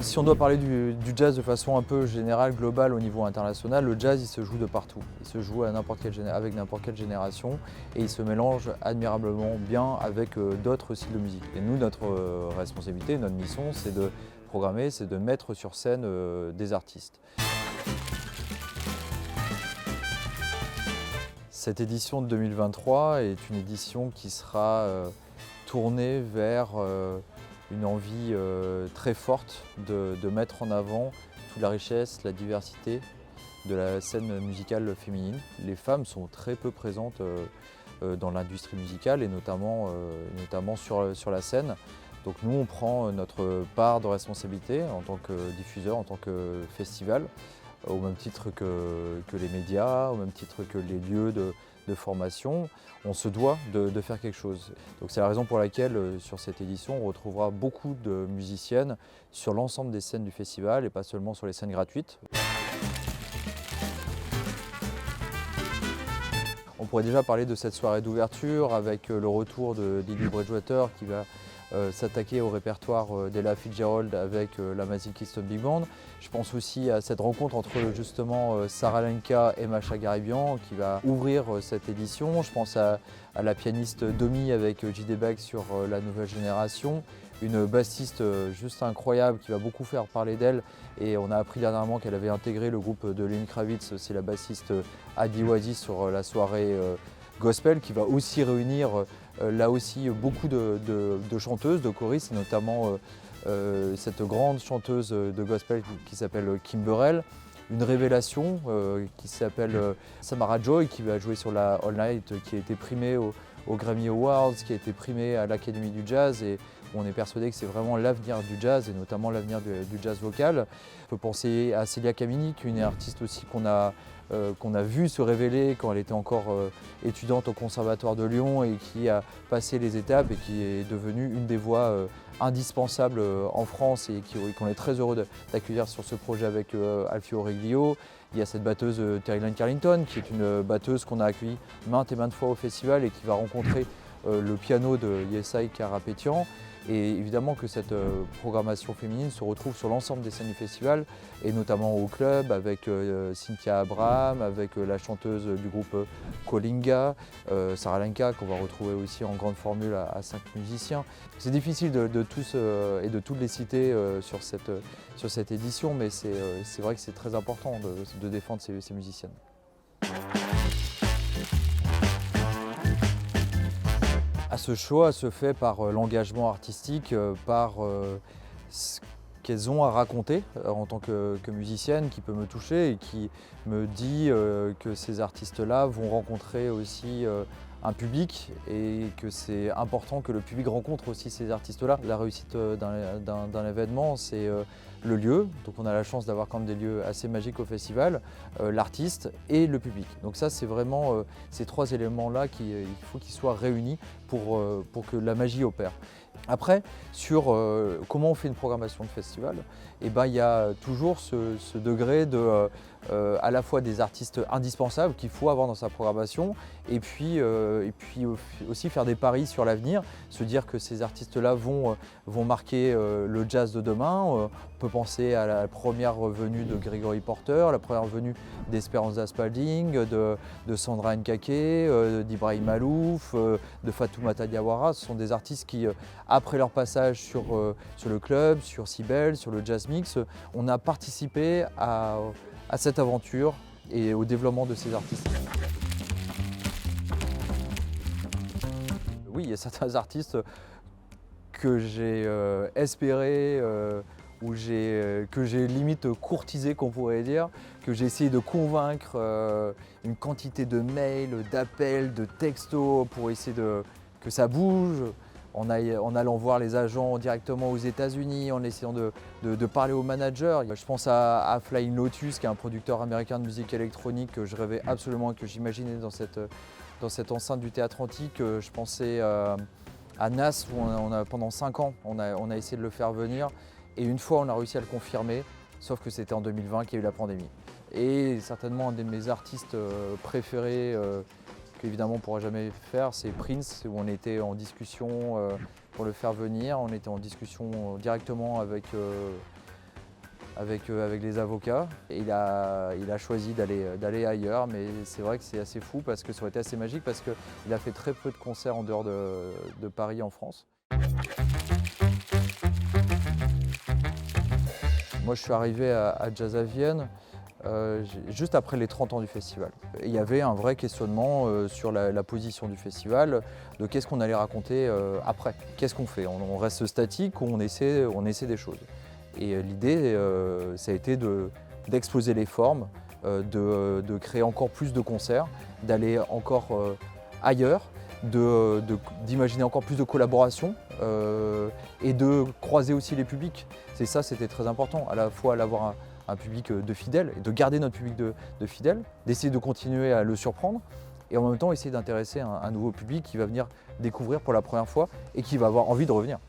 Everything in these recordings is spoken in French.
Si on doit parler du jazz de façon un peu générale, globale au niveau international, le jazz il se joue de partout. Il se joue à avec n'importe quelle génération et il se mélange admirablement bien avec d'autres styles de musique. Et nous, notre responsabilité, notre mission, c'est de programmer, c'est de mettre sur scène des artistes. Cette édition de 2023 est une édition qui sera tournée vers une envie très forte de mettre en avant toute la richesse, la diversité de la scène musicale féminine. Les femmes sont très peu présentes dans l'industrie musicale et notamment sur la scène. Donc nous, on prend notre part de responsabilité en tant que diffuseur, en tant que festival, au même titre que les médias, au même titre que les lieux de formation. On se doit de faire quelque chose. Donc c'est la raison pour laquelle sur cette édition, on retrouvera beaucoup de musiciennes sur l'ensemble des scènes du festival et pas seulement sur les scènes gratuites. On pourrait déjà parler de cette soirée d'ouverture avec le retour de Lily Bridgewater qui va s'attaquer au répertoire d'Ella Fitzgerald avec la Amazing Keystone Big Band. Je pense aussi à cette rencontre entre justement Sarah Lenka et Masha Garibian qui va ouvrir cette édition. Je pense à la pianiste Domi avec J.D. Beck sur la nouvelle génération. Une bassiste juste incroyable qui va beaucoup faire parler d'elle et on a appris dernièrement qu'elle avait intégré le groupe de Lenny Kravitz, c'est la bassiste Adi Wazi sur la soirée gospel qui va aussi réunir là aussi beaucoup de chanteuses, de choristes, notamment cette grande chanteuse de gospel qui s'appelle Kim Burrell. Une révélation qui s'appelle Samara Joy qui va jouer sur la All Night, qui a été primée au Grammy Awards, qui a été primée à l'Académie du Jazz et on est persuadé que c'est vraiment l'avenir du jazz et notamment l'avenir du jazz vocal. On peut penser à Celia Kaminic, une artiste aussi qu'on a vu se révéler quand elle était encore étudiante au Conservatoire de Lyon et qui a passé les étapes et qui est devenue une des voix indispensables en France et qu'on est très heureux d'accueillir sur ce projet avec Alfio Reglio. Il y a cette batteuse Terry Lynn Carlington qui est une batteuse qu'on a accueillie maintes et maintes fois au festival et qui va rencontrer le piano de Yesai Karapetian. Et évidemment que cette programmation féminine se retrouve sur l'ensemble des scènes du festival et notamment au club avec Cynthia Abraham, avec la chanteuse du groupe Kolinga, Sarah Lenka qu'on va retrouver aussi en grande formule à 5 musiciens. C'est difficile de tous et de toutes les citer sur cette édition, mais c'est vrai que c'est très important de défendre ces musiciennes. Ce choix se fait par l'engagement artistique, par ce qu'elles ont à raconter en tant que musicienne, qui peut me toucher et qui me dit que ces artistes-là vont rencontrer aussi un public et que c'est important que le public rencontre aussi ces artistes-là. La réussite d'un événement, c'est le lieu, donc on a la chance d'avoir quand même des lieux assez magiques au festival, l'artiste et le public. Donc ça c'est vraiment ces trois éléments-là il faut qu'ils soient réunis pour que la magie opère. Après, sur comment on fait une programmation de festival, il y a toujours ce degré à la fois des artistes indispensables qu'il faut avoir dans sa programmation et puis aussi faire des paris sur l'avenir, se dire que ces artistes-là vont marquer le jazz de demain. On peut penser à la première venue de Gregory Porter, la première venue d'Esperanza Spalding, de Sandra Nkake, d'Ibrahim Malouf, de Fatoumata Diawara. Ce sont des artistes qui, après leur passage sur le club, sur Cybelle, sur le Jazz Mix, on a participé à cette aventure et au développement de ces artistes. Oui, il y a certains artistes que j'ai espéré, que j'ai limite courtisé, qu'on pourrait dire, que j'ai essayé de convaincre une quantité de mails, d'appels, de textos pour essayer que ça bouge. En allant voir les agents directement aux États-Unis, en essayant de parler aux managers. Je pense à Flying Lotus, qui est un producteur américain de musique électronique que je rêvais absolument, que j'imaginais dans cette enceinte du Théâtre Antique. Je pensais à Nas, où pendant 5 ans, on a essayé de le faire venir. Et une fois, on a réussi à le confirmer, sauf que c'était en 2020 qu'il y a eu la pandémie. Et certainement un de mes artistes préférés, qu'évidemment on ne pourra jamais faire, c'est Prince, où on était en discussion pour le faire venir. On était en discussion directement avec avec les avocats. Et il a choisi d'aller ailleurs, mais c'est vrai que c'est assez fou parce que ça aurait été assez magique parce qu'il a fait très peu de concerts en dehors de Paris en France. Moi je suis arrivé à Jazz à Vienne juste après les 30 ans du festival. Il y avait un vrai questionnement sur la position du festival, de qu'est-ce qu'on allait raconter après. Qu'est-ce qu'on fait? On reste statique ou on essaie des choses? Et l'idée, ça a été d'exploser les formes, de créer encore plus de concerts, d'aller encore ailleurs, d'imaginer encore plus de collaborations et de croiser aussi les publics. C'est ça, c'était très important, à la fois d'avoir un public de fidèles et de garder notre public de fidèles, d'essayer de continuer à le surprendre et en même temps essayer d'intéresser un nouveau public qui va venir découvrir pour la première fois et qui va avoir envie de revenir.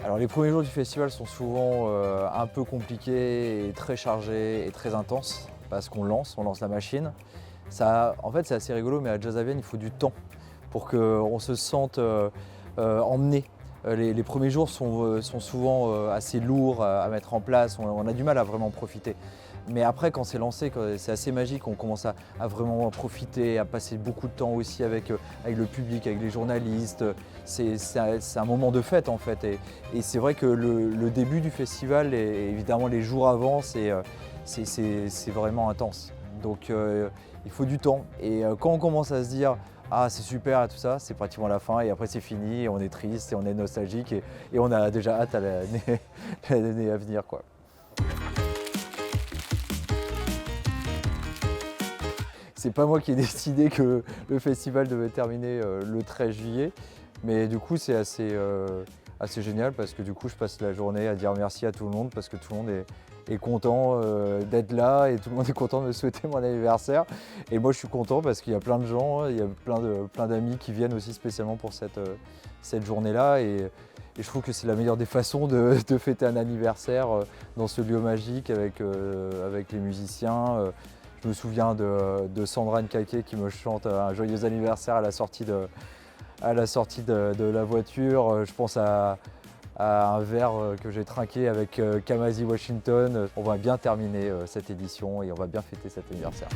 Alors les premiers jours du festival sont souvent un peu compliqués et très chargés et très intenses parce qu'on lance la machine. En fait c'est assez rigolo, mais à Jazz à Vienne il faut du temps pour qu'on se sente emmené. Les premiers jours sont souvent assez lourds à mettre en place, on a du mal à vraiment profiter. Mais après, quand c'est lancé, c'est assez magique, on commence à vraiment profiter, à passer beaucoup de temps aussi avec le public, avec les journalistes. C'est un moment de fête en fait. Et c'est vrai que le début du festival, et évidemment les jours avant, c'est vraiment intense. Donc il faut du temps. Et quand on commence à se dire ah c'est super et tout ça, c'est pratiquement la fin et après c'est fini et on est triste et on est nostalgique et on a déjà hâte à l'année à venir, quoi. C'est pas moi qui ai décidé que le festival devait terminer le 13 juillet, mais du coup c'est assez génial parce que du coup je passe la journée à dire merci à tout le monde parce que tout le monde est content d'être là et tout le monde est content de me souhaiter mon anniversaire. Et moi je suis content parce qu'il y a plein de gens, il y a plein d'amis qui viennent aussi spécialement pour cette journée-là. Et je trouve que c'est la meilleure des façons de fêter un anniversaire dans ce lieu magique avec les musiciens. Je me souviens de Sandra Nkake qui me chante un joyeux anniversaire à la sortie de la voiture. Je pense à un verre que j'ai trinqué avec Kamasi Washington. On va bien terminer cette édition et on va bien fêter cet anniversaire.